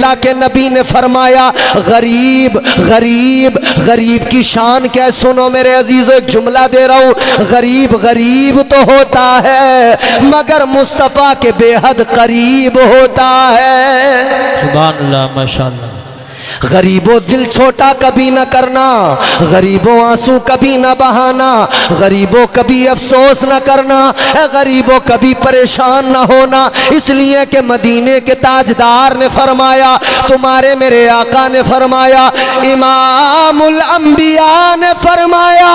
अल्लाह के नबी ने फरमाया गरीब गरीब गरीब की शान क्या है? सुनो मेरे अजीजों, एक जुमला दे रहा हूँ। गरीब गरीब तो होता है मगर मुस्तफ़ा के बेहद करीब होता है। सुभान अल्लाह, माशाअल्लाह। गरीबों दिल छोटा कभी न करना, गरीबों आंसू कभी न बहाना, गरीबों कभी अफसोस न करना, गरीबों कभी परेशान न होना। इसलिए कि मदीने के ताजदार ने फरमाया, तुम्हारे मेरे आका ने फरमाया, इमामुल अंबिया ने फरमाया,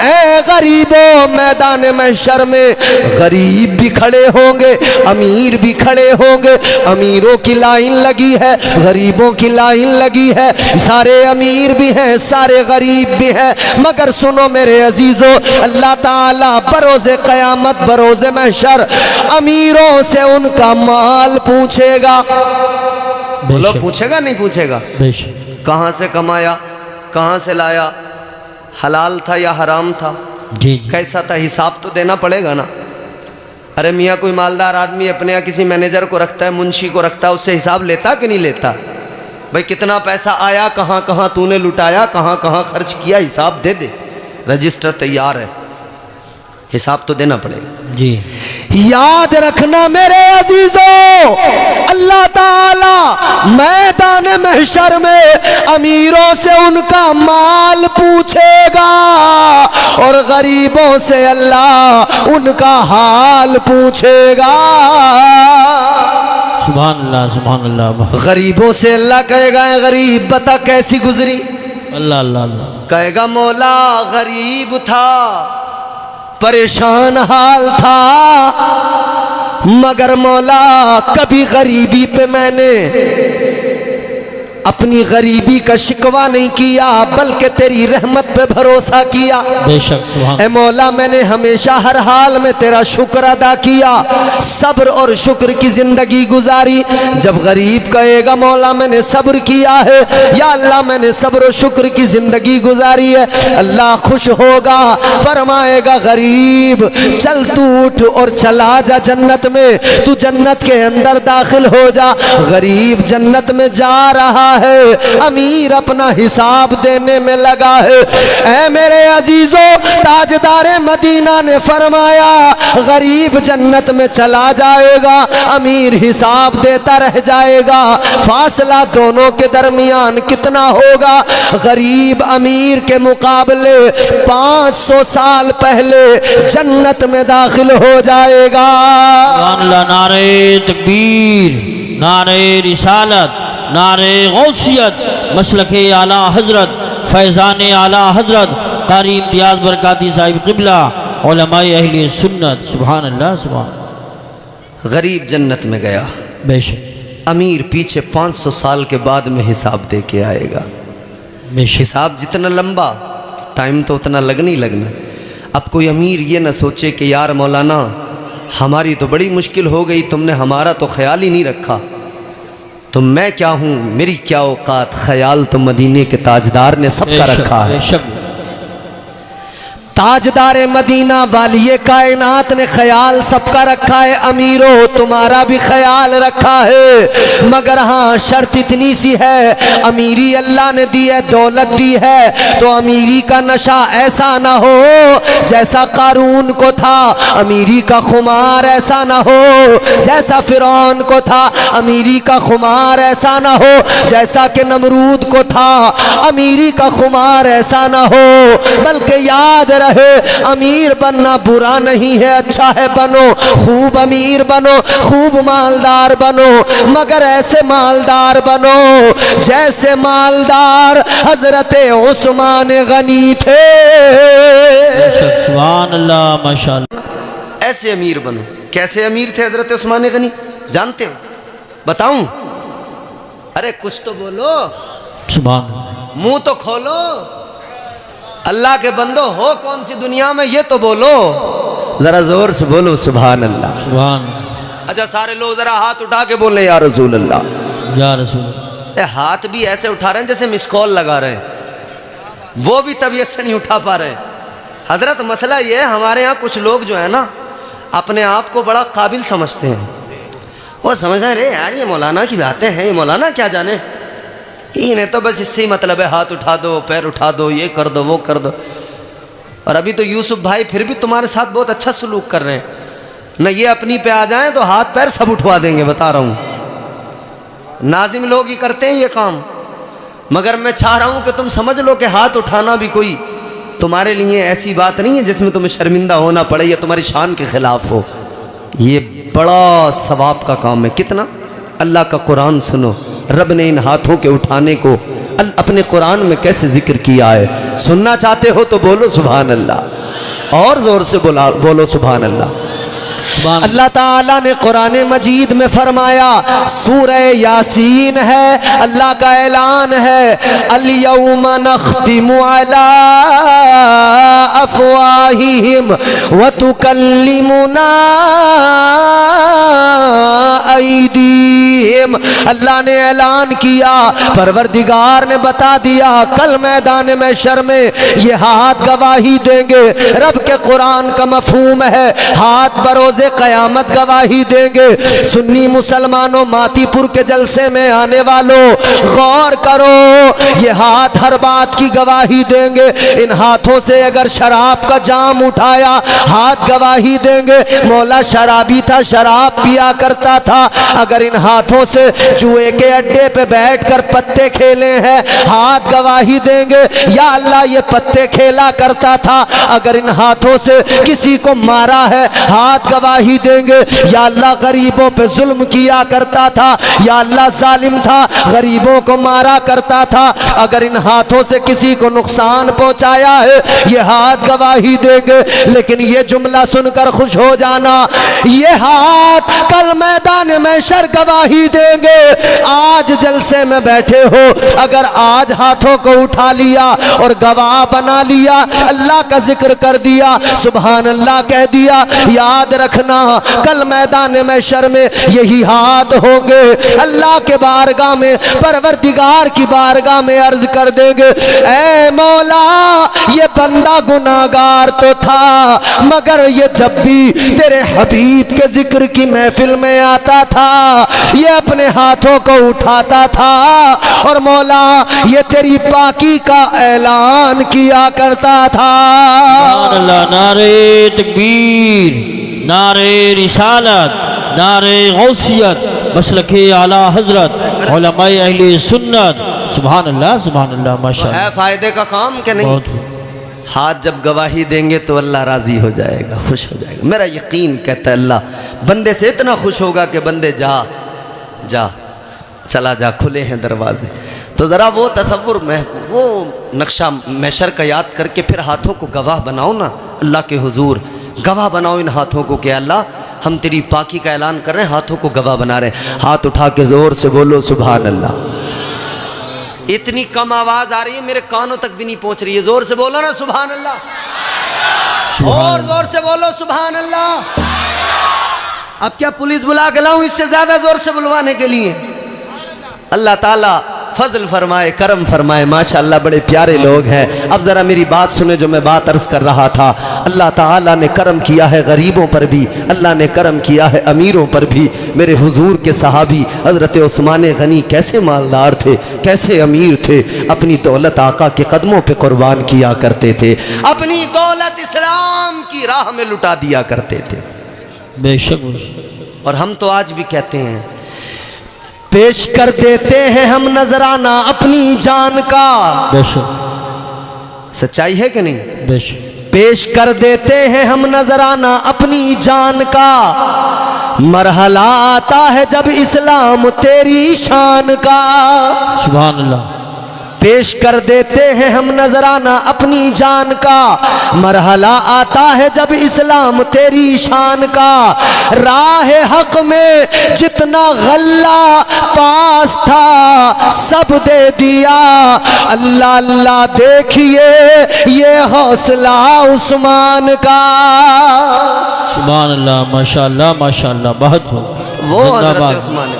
ए गरीबों मैदान महशर में गरीब भी खड़े होंगे, अमीर भी खड़े होंगे। अमीरों की लाइन लगी है, गरीबों की लाइन लगी है, सारे अमीर भी हैं, सारे गरीब भी हैं। मगर सुनो मेरे अजीजों, अल्लाह ताला बरोज़े क़यामत, बरोज़े महशर अमीरों से उनका माल पूछेगा। बोलो, पूछेगा नहीं पूछेगा? कहाँ से कमाया, कहाँ से लाया, हलाल था या हराम था, जी। कैसा था, हिसाब तो देना पड़ेगा ना। अरे मियाँ, कोई मालदार आदमी अपने यहाँ किसी मैनेजर को रखता है, मुंशी को रखता है, उससे हिसाब लेता कि नहीं लेता? भाई कितना पैसा आया, कहाँ कहाँ तूने लुटाया, कहाँ कहाँ खर्च किया, हिसाब दे दे। रजिस्टर तैयार है, हिसाब तो देना पड़ेगा जी। याद रखना मेरे अजीजों, अल्लाह ताला मैदान महशर में अमीरों से उनका माल पूछेगा और गरीबों से अल्लाह उनका हाल पूछेगा। सुभान अल्लाह, सुभान अल्लाह। गरीबों से अल्लाह कहेगा, गरीब बता कैसी गुजरी? अल्लाह अल्लाह अल्लाह। कहेगा मौला गरीब था, परेशान हाल था, मगर मौला कभी गरीबी पे मैंने अपनी गरीबी का शिकवा नहीं किया, बल्कि तेरी रहमत पे भरोसा किया। बेशक, सुभान। ऐ मौला मैंने हमेशा हर हाल में तेरा शुक्र अदा किया, सब्र और शुक्र की जिंदगी गुजारी। जब गरीब कहेगा मौला मैंने सब्र किया है, या अल्लाह मैंने सब्र और शुक्र की जिंदगी गुजारी है, अल्लाह खुश होगा, फरमाएगा गरीब चल तू उठ और चला जा जन्नत में, तू जन्नत के अंदर दाखिल हो जा। गरीब जन्नत में जा रहा है, अमीर अपना हिसाब देने में लगा है। ऐ मेरे अजीजों, ताजदारे मदीना ने फरमाया गरीब जन्नत में चला जाएगा, अमीर हिसाब देता रह जाएगा। फासला दोनों के दरमियान कितना होगा? गरीब अमीर के मुकाबले 500 साल पहले जन्नत में दाखिल हो जाएगा। नारे तकबीर, नारे रिसालत, नारे गौसियत, मसलके आला हजरत, फैज़ान आला हजरत कारी इम्तियाज़ बरकाती साहिब क़िबला उलमाए अहले सुन्नत। सुभान अल्लाह, सुभान। गरीब जन्नत में गया, बेशक। अमीर पीछे 500 साल के बाद में हिसाब दे के आएगा। हिसाब जितना लंबा, टाइम तो उतना लगना ही लगना। अब कोई अमीर ये ना सोचे कि यार मौलाना हमारी तो बड़ी मुश्किल हो गई, तुमने हमारा तो ख्याल ही नहीं रखा, तो मैं क्या हूँ, मेरी क्या औकात। ख्याल तो मदीने के ताजदार ने सबका रखा है। ताजदार मदीना वालिए कायनात ने ख्याल सबका रखा है। अमीरों तुम्हारा भी ख्याल रखा है, मगर हाँ शर्त इतनी सी है, अमीरी अल्लाह ने दी है, दौलत दी है, तो अमीरी का नशा ऐसा ना हो जैसा कारून को था, अमीरी का खुमार ऐसा ना हो जैसा फिरौन को था, अमीरी का खुमार ऐसा ना हो जैसा कि नमरूद को था, अमीरी का खुमार ऐसा ना हो, बल्कि याद रहे अमीर बनना बुरा नहीं है, अच्छा है बनो, खूब अमीर बनो, खूब मालदार बनो, मगर ऐसे मालदार बनो जैसे मालदार हजरत उस्मान गनी थे। सुभान अल्लाह, माशाअल्लाह। ऐसे अमीर बनो। कैसे अमीर थे हजरत उस्मान गनी, जानते हो? बताऊं? अरे कुछ तो बोलो, सुभान। मुंह तो खोलो। अल्लाह के बंदो हो कौन सी दुनिया में, ये तो बोलो, जरा जोर से बोलो सुभान अल्लाह। सुभान। अच्छा सारे लोग जरा हाथ उठा के बोले या रसूल अल्लाह, या रसूल। हाथ भी ऐसे उठा रहे हैं जैसे मिस कॉल लगा रहे हैं, वो भी तबीयत से नहीं उठा पा रहे। हजरत मसला ये है, हमारे यहाँ कुछ लोग जो है ना अपने आप को बड़ा काबिल समझते हैं, वो समझ रहे यार ये मौलाना की बातें हैं, ये मौलाना क्या जाने, इन्हें तो बस इससे ही मतलब है हाथ उठा दो, पैर उठा दो, ये कर दो, वो कर दो। और अभी तो यूसुफ भाई फिर भी तुम्हारे साथ बहुत अच्छा सलूक कर रहे हैं न, ये अपनी पे आ जाएं तो हाथ पैर सब उठवा देंगे, बता रहा हूँ। नाजिम लोग ही करते हैं ये काम, मगर मैं चाह रहा हूँ कि तुम समझ लो कि हाथ उठाना भी कोई तुम्हारे लिए ऐसी बात नहीं है जिसमें तुम्हें शर्मिंदा होना पड़े या तुम्हारी शान के खिलाफ हो। ये बड़ा सवाब का काम है। कितना? अल्लाह का कुरान सुनो, रब ने इन हाथों के उठाने को अपने कुरान में कैसे जिक्र किया है। सुनना चाहते हो तो बोलो सुभान अल्लाह, और जोर से बोलो सुभान अल्लाह। अल्लाह ताला ने कुरान मजीद में फरमाया, सूरह यासीन है, अल्लाह का ऐलान है, अल-यौमा नख्तिमु अला अफ़वाहिहिम व तुकल्लिमुना ऐदीहिम। अल्लाह ने ऐलान किया, परवरदिगार ने बता दिया, कल मैदान महशर में ये हाथ गवाही देंगे। रब के कुरान का मफहूम है हाथ बरोज़े क़यामत गवाही देंगे। सुन्नी मुसलमानों, मातीपुर के जलसे में आने वालों, गौर करो, ये हाथ हर बात की गवाही देंगे। इन हाथों से अगर शराब का जाम उठाया, हाथ गवाही देंगे। मौला शराबी था, शराब पिया करता था, अगर इन हाथों से जुए के अड्डे पे बैठकर पत्ते खेले हैं, हाथ गवाही देंगे। या अल्लाह ये पत्ते खेला करता था, अगर इन हाथों से किसी को मारा है, हाथ गवाही देंगे। या अल्लाह गरीबों पे जुल्म किया करता था, या अल्लाह जालिम था, गरीबों को मारा करता था, अगर इन हाथों से किसी को नुकसान पहुंचाया है, ये हाथ गवाही देंगे। लेकिन ये जुमला सुनकर खुश हो जाना, ये हाथ कल मैदान महशर गवाही देंगे। आज जलसे में बैठे हो, अगर आज हाथों को उठा लिया और गवाह बना लिया, अल्लाह का जिक्र कर दिया, सुभान अल्लाह कह दिया, याद रखना कल मैदान महशर में यही हाथ होंगे। अल्लाह के बारगाह में, परवरदिगार की बारगाह में अर्ज कर देंगे, ऐ मौला ये बंदा गुनाहगार तो था, मगर ये जब भी तेरे हबीब के जिक्र की महफिल में आता था, ये अपने हाथों को उठाता था और मौला ये तेरी पाकी का ऐलान किया करता था। नारे तकबीर, नारे रिसालत, नारे गौसियत, मसलके आला हजरत, उलमाए अहले सुन्नत। सुभान अल्लाह, सुभान अल्लाह, माशाअल्लाह। है फायदे का काम कि नहीं? हाथ जब गवाही देंगे तो अल्लाह राजी हो जाएगा, खुश हो जाएगा। मेरा यकीन कहता है अल्लाह बंदे से इतना खुश होगा कि बंदे जा जा चला जा, खुले हैं दरवाजे। तो ज़रा वो तसव्वुर में, वो नक्शा महशर का याद करके फिर हाथों को गवाह बनाओ ना अल्लाह के हुजूर, गवाह बनाओ इन हाथों को कि अल्लाह हम तेरी पाकी का ऐलान कर रहे हैं, हाथों को गवाह बना रहे हैं। हाथ उठा के ज़ोर से बोलो सुभान अल्लाह। इतनी कम आवाज़ आ रही है, मेरे कानों तक भी नहीं पहुंच रही है। ज़ोर से बोलो ना सुभान अल्लाह, और ज़ोर से बोलो सुभान अल्लाह। अब क्या पुलिस बुला के लाऊं इससे ज़्यादा ज़ोर से बुलवाने के लिए? अल्लाह ताला फजल फरमाए, करम फरमाए। माशाअल्लाह बड़े प्यारे लोग हैं। अब ज़रा मेरी बात सुने जो मैं बात अर्ज़ कर रहा था। अल्लाह ताला ने करम किया है गरीबों पर भी, अल्लाह ने करम किया है अमीरों पर भी। मेरे हुजूर के सहाबी हज़रत उस्मान गनी कैसे मालदार थे, कैसे अमीर थे, अपनी दौलत आका के कदमों पे कुर्बान किया करते थे, अपनी दौलत इस्लाम की राह में लुटा दिया करते थे। बेशक। और हम तो आज भी कहते हैं, पेश कर देते हैं हम नजराना अपनी जान का। बेशक। सच्चाई है कि नहीं? बेशक। पेश कर देते हैं हम नजराना अपनी जान का, मरहला आता है जब इस्लाम तेरी शान का। सुभान अल्लाह। पेश कर देते हैं हम नजराना अपनी जान का, मरहला आता है जब इस्लाम तेरी शान का। राह हक में जितना गल्ला पास था सब दे दिया, अल्लाह अल्लाह देखिए ये हौसला उस्मान का। सुभान अल्लाह, माशाअल्लाह, माशाअल्लाह, बहुत वो हज़रत उस्मान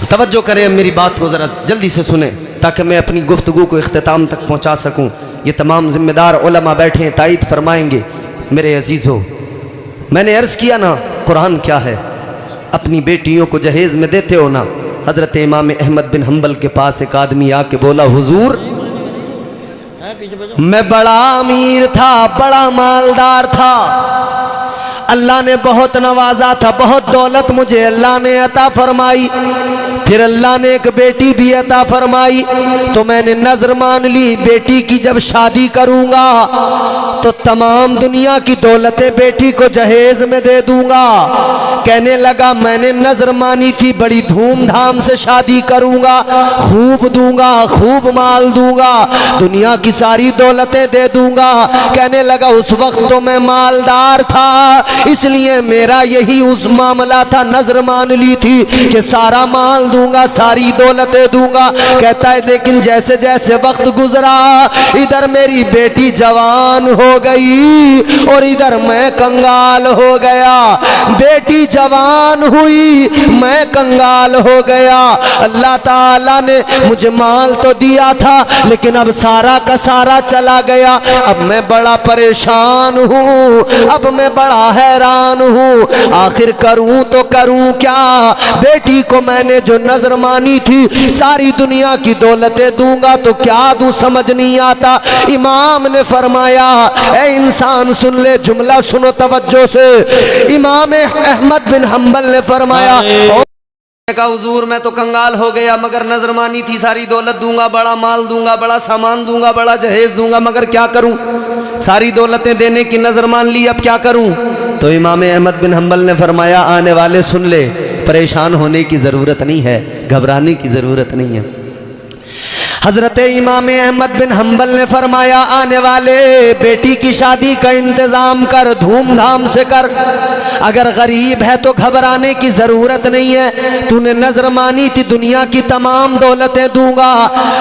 तवज्जो करें, मेरी बात को ज़रा जल्दी से सुने। ताकि मैं अपनी गुफ्तगू को इख्तिताम तक पहुँचा सकूँ। ये तमाम ज़िम्मेदार उलमा बैठे हैं, तायद फरमाएंगे। मेरे अजीज़ों, मैंने अर्ज़ किया ना कुरान क्या है। अपनी बेटियों को जहेज़ में देते हो ना। हज़रत इमाम अहमद बिन हम्बल के पास एक आदमी आके बोला, हुजूर मैं बड़ा अमीर था, बड़ा मालदार था, अल्लाह ने बहुत नवाजा था, बहुत दौलत मुझे अल्लाह ने अता फरमाई, फिर अल्लाह ने एक बेटी भी अता फरमाई, तो मैंने नजर मान ली बेटी की जब शादी करूंगा तो तमाम दुनिया की दौलतें बेटी को जहेज में दे दूंगा। कहने लगा मैंने नजर मानी थी बड़ी धूमधाम से शादी करूंगा, खूब दूंगा, खूब माल दूंगा, दुनिया की सारी दौलतें दे दूंगा। कहने लगा उस वक्त तो मैं मालदार था, इसलिए मेरा यही उस मामला था, नजर मान ली थी कि सारा माल दूंगा, सारी दौलतें दूंगा। कहता है लेकिन जैसे जैसे वक्त गुजरा इधर मेरी बेटी जवान हो गई और इधर मैं कंगाल हो गया। बेटी जवान हुई, मैं कंगाल हो गया। अल्लाह ताला ने मुझे माल तो दिया था लेकिन अब सारा का सारा चला गया। अब मैं बड़ा परेशान हूँ, अब मैं बड़ा हैरान हूँ, आखिर करूँ तो करूँ क्या। बेटी को मैंने जो नजर मानी थी सारी दुनिया की दौलतें दूंगा तो क्या दूं, समझ नहीं आता। इमाम ने फरमाया ए इंसान सुन ले, जुमला सुनो तवज्जो से। इमाम अहमद बिन हम्बल ने फरमाया कहा हुजूर मैं तो कंगाल हो गया, मगर नजर मानी थी सारी दौलत दूंगा, बड़ा माल दूंगा, बड़ा सामान दूंगा, बड़ा जहेज दूंगा, मगर क्या करूं, सारी दौलतें देने की नजर मान ली, अब क्या करूं। तो इमाम अहमद बिन हम्बल ने फरमाया आने वाले सुन ले, परेशान होने की ज़रूरत नहीं है, घबराने की ज़रूरत नहीं है। हजरत इमाम अहमद बिन हम्बल ने फरमाया आने वाले बेटी की शादी का इंतज़ाम कर, धूमधाम से कर, अगर गरीब है तो घबराने की ज़रूरत नहीं है। तूने नजर मानी थी दुनिया की तमाम दौलतें दूंगा,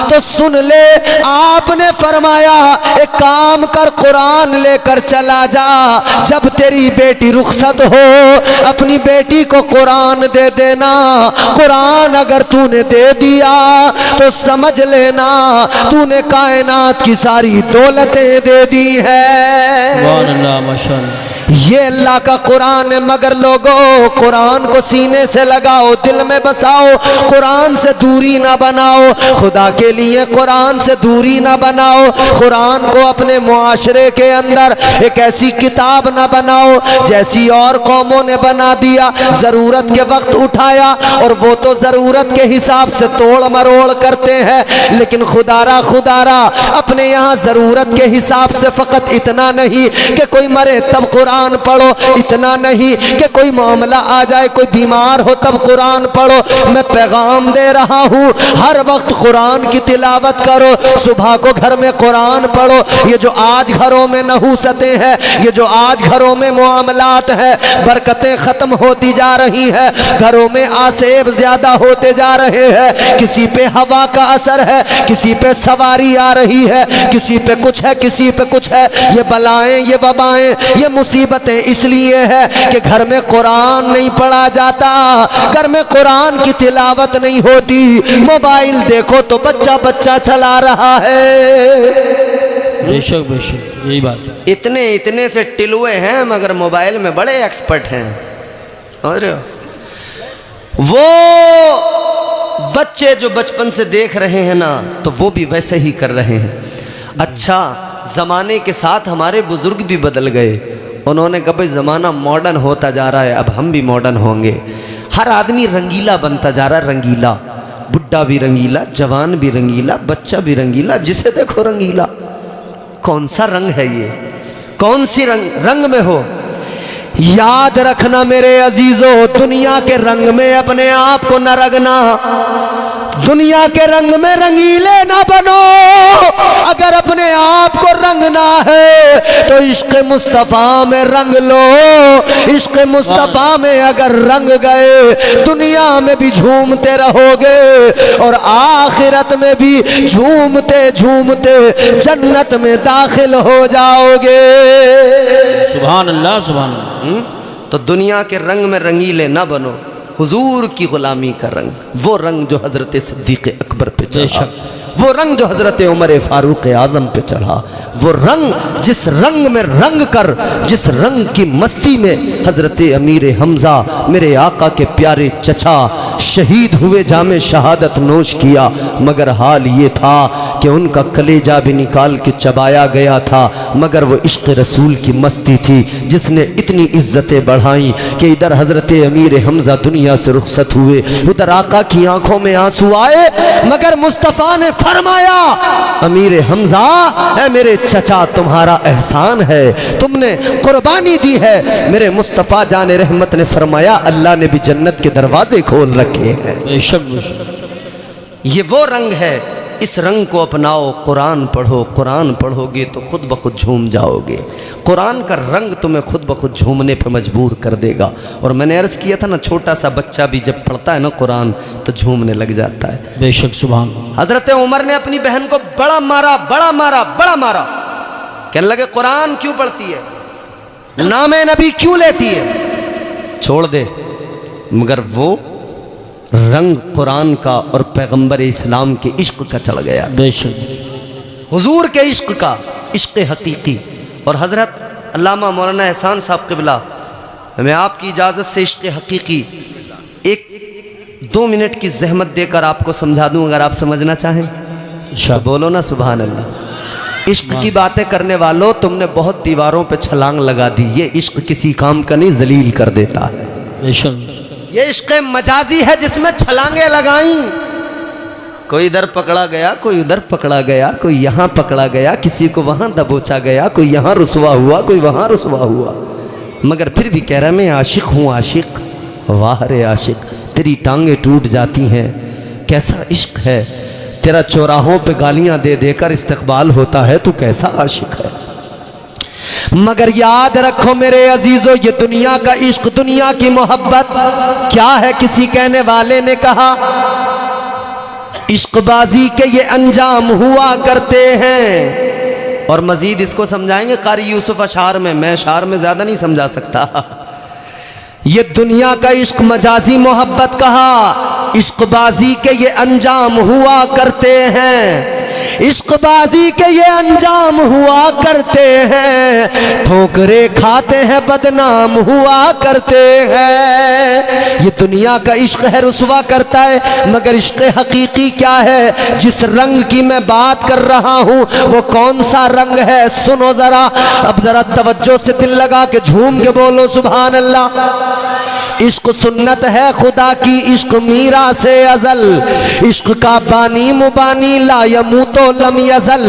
तो सुन ले आपने फरमाया एक काम कर, कुरान लेकर चला जा, जब तेरी बेटी रुखसत हो अपनी बेटी को कुरान दे देना। कुरान अगर तूने दे दिया तो समझ ले तूने कायनात की सारी दौलतें दे दी है। माशाअल्लाह, ये अल्लाह का कुरान है, मगर लोगों कुरान को सीने से लगाओ, दिल में बसाओ, कुरान से दूरी ना बनाओ, खुदा के लिए कुरान से दूरी ना बनाओ। कुरान को अपने मुआशरे के अंदर एक ऐसी किताब ना बनाओ जैसी और कौमों ने बना दिया। ज़रूरत के वक्त उठाया और वो तो ज़रूरत के हिसाब से तोड़ मरोड़ करते हैं, लेकिन खुदारा खुदारा अपने यहाँ ज़रूरत के हिसाब से फ़कत इतना नहीं कि कोई मरे तब कुरान पढ़ो, इतना नहीं कि कोई मामला आ जाए, कोई बीमार हो तब कुरान पढ़ो। मैं पैगाम दे रहा हूँ हर वक्त कुरान की तिलावत करो, सुबह को घर में कुरान पढ़ो। ये जो आज घरों में नहूसतें हैं, ये जो आज घरों में मामलात है, बरकतें ख़त्म होती जा रही है, घरों में आसेब ज़्यादा होते जा रहे हैं। किसी पे हवा का असर है, किसी पे सवारी आ रही है, किसी पे कुछ है, किसी पे कुछ है। ये बलाएं, ये वबाएं, ये मुसीबतें इसलिए है कि घर में कुरान नहीं पढ़ा जाता, घर में कुरान की तिलावत नहीं होती। मोबाइल देखो तो बच्चा बच्चा चला रहा है। बेशक बेशक यही बात। इतने इतने से टिलुए हैं मगर मोबाइल में बड़े एक्सपर्ट हैं। समझ रहे हो? वो बच्चे जो बचपन से देख रहे हैं ना, तो वो भी वैसे ही कर रहे हैं। अच्छा, ज़माने के साथ हमारे बुज़ुर्ग भी बदल गए। उन्होंने कहा भाई ज़माना मॉडर्न होता जा रहा है, अब हम भी मॉडर्न होंगे। हर आदमी रंगीला बनता जा रहा है, रंगीला, बुढ़ा भी रंगीला, जवान भी रंगीला, बच्चा भी रंगीला, जिसे देखो रंगीला। कौन सा रंग है ये? कौन सी रंग में हो? याद रखना मेरे अजीजों, दुनिया के रंग में अपने आप को न रंगना, दुनिया के रंग में रंगीले ना बनो। अगर अपने आप को रंगना है तो इश्क़ मुस्तफ़ा में रंग लो। इश्क़ मुस्तफ़ा में अगर रंग गए दुनिया में भी झूमते रहोगे और आखिरत में भी झूमते झूमते जन्नत में दाखिल हो जाओगे। सुभान अल्लाह, सुभान अल्लाह। तो दुनिया के रंग में रंगीले ना बनो, हुजूर की गुलामी का रंग, वो रंग जो हजरत सिद्दीक़ अकबर पे चढ़ा, वो रंग जो हज़रत उमर फारूक आज़म पे चढ़ा, वो रंग जिस रंग में रंग कर, जिस रंग की मस्ती में हज़रत अमीर हमज़ा मेरे आका के प्यारे चचा शहीद हुए, जामे शहादत नोश किया, मगर हाल ये था कि उनका कलेजा भी निकाल के चबाया गया था, मगर वो इश्क़ रसूल की मस्ती थी जिसने इतनी इज्जतें बढ़ाई कि इधर हज़रत अमीर हमज़ा दुनिया से रुखसत हुए, उधर आका की आंखों में आंसू आए, मगर मुस्तफ़ा ने फरमाया अमीर हमज़ा ऐ मेरे चचा तुम्हारा एहसान है, तुमने कुर्बानी दी है। मेरे मुस्तफ़ा जान रहमत ने फरमाया अल्लाह ने भी जन्नत के दरवाजे खोल रखे हैं। बेशक बेशक। ये वो रंग है, इस रंग को अपनाओ, कुरान पढ़ो, कुरान पढ़ोगे तो खुद ब खुद झूम जाओगे। कुरान का रंग तुम्हें खुद ब खुद झूमने पर मजबूर कर देगा। और मैंने अर्ज़ किया था ना, छोटा सा बच्चा भी जब पढ़ता है ना कुरान तो झूमने लग जाता है। बेशक सुभान। हज़रत उमर ने अपनी बहन को बड़ा मारा, बड़ा मारा, बड़ा मारा। कहने लगे कुरान क्यों पढ़ती है, नाम नबी क्यों लेती है, छोड़ दे। मगर वो रंग कुरान का और पैगंबर इस्लाम के इश्क का चढ़ गया, बेशक हुजूर के इश्क का, इश्क हकीकी। और हज़रत अल्लामा मौलाना एहसान साहब क़िबला, मैं आपकी इजाज़त से इश्क हकीकी 1-2 मिनट की जहमत देकर आपको समझा दूं, अगर आप समझना चाहें तो बोलो ना सुभान अल्लाह। इश्क की बातें करने वालों, तुमने बहुत दीवारों पे छलांग लगा दी, ये इश्क किसी काम का नहीं, जलील कर देता है। बेशक ये इश्क मजाजी है जिसमें छलांगे लगाई, कोई इधर पकड़ा गया, कोई उधर पकड़ा गया, कोई यहाँ पकड़ा गया, किसी को वहाँ दबोचा गया, कोई यहाँ रुसवा हुआ, कोई वहाँ रुसवा हुआ, मगर फिर भी कह रहा मैं आशिक हूँ आशिक। वाह रे आशिक, तेरी टांगें टूट जाती हैं, कैसा इश्क है तेरा, चौराहों पे गालियाँ दे देकर इस्तकबाल होता है, तू कैसा आशिक है। मगर याद रखो मेरे अजीजों, ये दुनिया का इश्क, दुनिया की मोहब्बत क्या है। किसी कहने वाले ने कहा इश्कबाजी के ये अंजाम हुआ करते हैं। और मजीद इसको समझाएंगे कारी यूसुफ अशार में, मैं अशार में ज्यादा नहीं समझा सकता। ये दुनिया का इश्क मजाजी मोहब्बत कहा, इश्कबाजी के ये अंजाम हुआ करते हैं, इश्कबाजी के ये अंजाम हुआ करते हैं, ठोकरे खाते हैं बदनाम हुआ करते हैं। ये दुनिया का इश्क है, रुसवा करता है, मगर इश्क हकीकी क्या है, जिस रंग की मैं बात कर रहा हूँ वो कौन सा रंग है, सुनो जरा। अब जरा तवज्जो से दिल लगा के झूम के बोलो सुभान अल्लाह। इश्क सुन्नत है खुदा की, इश्क मीरा से अजल, इश्क का बानी मुबानी ला यमूतो लम यजल,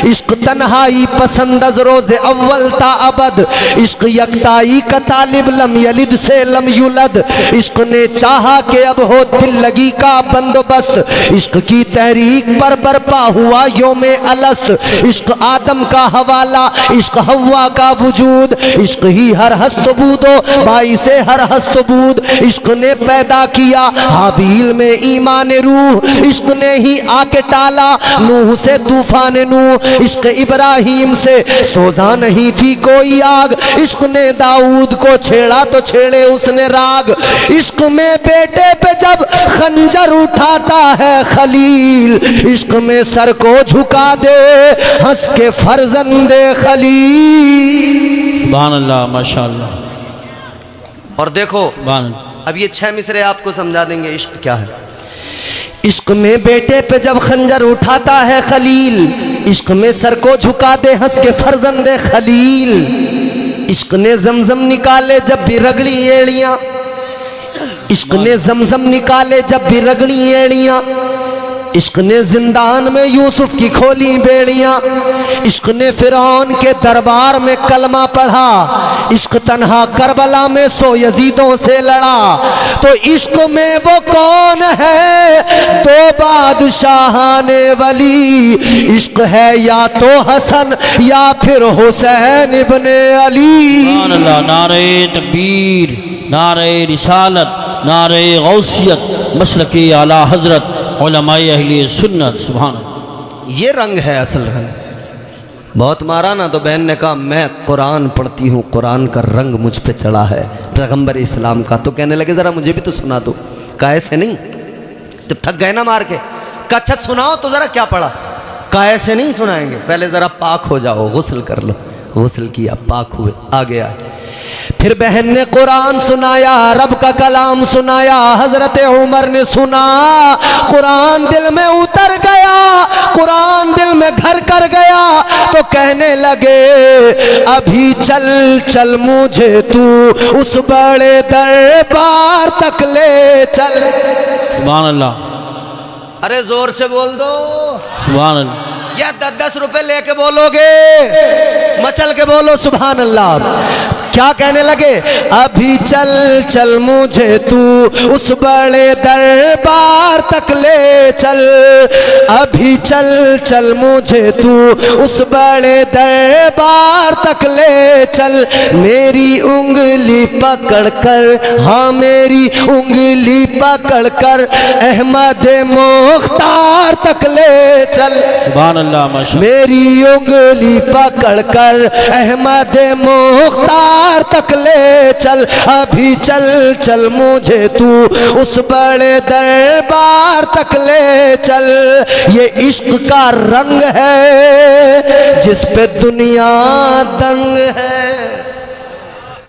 इश्क तन्हाई पसंद अज रोज़े अव्वल ता अबद, इश्क यकताई का तालिब लम यलिद से लम युलद, इश्क ने चाहा कि अब हो दिल लगी का बंदोबस्त, इश्क की तहरीक पर बरपा हुआ योमे अलस्त, इश्क आदम का हवाला, इश्क हवा का वजूद, इश्क ही हर हस्तबूदो भाई से हर हस्तबूद, इश्क ने पैदा किया हाबील में ईमान रूह, इश्क ने ही आके टाला नूह से तूफान नूह, इश्क इब्राहिम से सोजा नहीं थी कोई आग, इश्क ने दाऊद को छेड़ा तो छेड़े उसने राग, इश्क में बेटे पे जब खंजर उठाता है खलील, इश्क में सर को झुका दे हंस के फर्जंदे खलील। सुभान अल्लाह, माशाअल्लाह। और देखो अब ये 6 मिसरे आपको समझा देंगे इश्क क्या है। इश्क में बेटे पे जब खंजर उठाता है खलील, इश्क में सर को झुका दे हंस के फर्जंदे खलील, इश्क ने जमजम निकाले जब भी रगड़ी एड़ियां, इश्क ने जमजम निकाले जब भी रगड़ी एड़ियां, इश्क ने जिंदान में यूसुफ की खोली बेड़ियां, इश्क ने फिरौन के दरबार में कलमा पढ़ा, इश्क तन्हा करबला में 100 यजीदों से लड़ा, तो इश्क में वो कौन है 2 बादशाहाने वली, इश्क है या तो हसन या फिर हुसैन इब्ने अली। सुभान अल्लाह। नारे तकबीर, नारे रिसालत, नारे गौसियत, मसलकी आला हजरत उलमाए अहले सुन्नत। सुभान। ये रंग है असल रंग। बहुत मारा ना तो बहन ने कहा मैं कुरान पढ़ती हूँ, कुरान का रंग मुझ पे चढ़ा है पैगंबर इस्लाम का। तो कहने लगे ज़रा मुझे भी तो सुना दो। कहा ऐसे नहीं, जब थक गए ना मार के, कहा अच्छा सुनाओ तो ज़रा क्या पढ़ा। कहा ऐसे नहीं सुनाएंगे, पहले ज़रा पाक हो जाओ, गुस्ल कर लो। गुस्ल किया, पाक हुए, आगे आए। फिर बहन ने कुरान सुनाया, रब का कलाम सुनाया। हजरत उमर ने सुना, कुरान दिल में उतर गया, कुरान दिल में घर कर गया। तो कहने लगे अभी चल चल मुझे तू उस बड़े दरबार तक ले चल। सुभान अल्लाह, अरे जोर से बोल दो, सुभान अल्लाह। या 10-10 रुपए लेके बोलोगे, मचल के बोलो सुभान अल्लाह। क्या कहने लगे, अभी चल चल मुझे तू उस बड़े दरबार तक ले चल, अभी चल चल मुझे तू उस बड़े दरबार तक ले चल। मेरी उंगली पकड़ कर, हाँ मेरी उंगली पकड़ कर अहमद मुख्तार तक ले चल। सुभान अल्लाह, माशा। मेरी उंगली पकड़ कर अहमद मुख्तार तक ले चल, अभी चल चल मुझे तू उस बड़े दरबार तक ले चल। ये इश्क का रंग है जिस पे दुनिया दंग है।